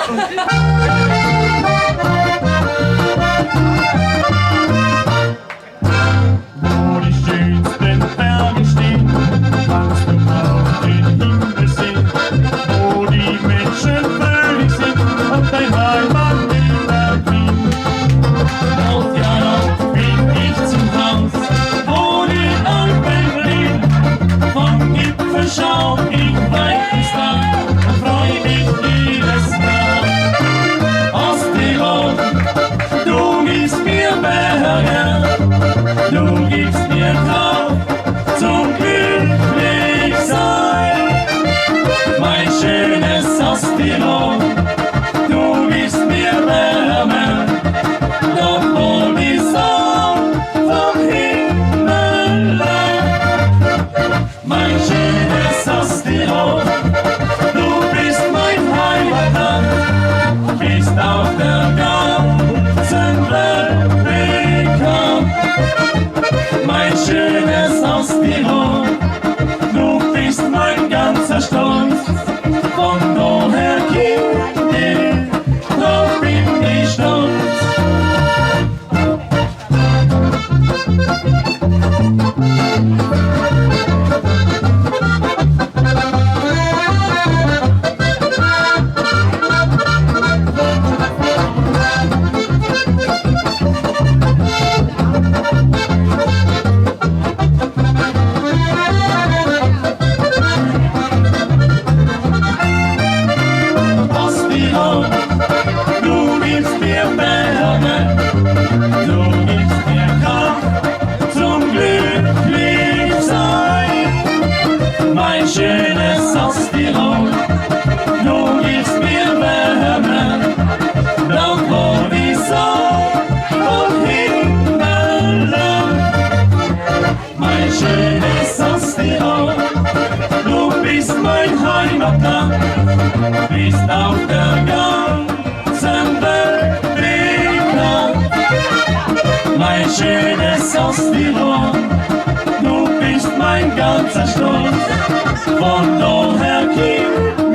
Wo die schönsten Berge stehen, kannst du auf den Himmel sehen. Wo die Menschen fröhlich sind und dein Heimat wieder quien. Dort ja noch bin ich zum Haus, wo die Alpen liegen. Vom Gipfel schau ich weit ins Land und freu mich jedes Mal. Osttirol, du gibst mir Berge, du gibst mir Kraft zum Glücklichsein. Mein schönes Osttirol, du gibst mir Wärme, doch wohl die Sonne vom Himmel ab. Mein schönes Osttirol, du bist mein Heimatland, bist auf der ganzen Welt bekannt. Mein schönes Osttirol, du bist mein ganzer Stolz. Von daher komm ich, drauf bin ich stolz. Osttirol, du gibst mir Wärme, du gibst mir Kraft zum Glücklichsein. Mein schönes Osttirol, du gibst mir Wärme, doch wo die Sonne vom Himmel ab. Mein schönes Osttirol, du bist mein Heimatland, bist auf der ganzen Welt bekannt. Mein schönes Osttirol, du bist mein ganzer Stolz. Von daher komm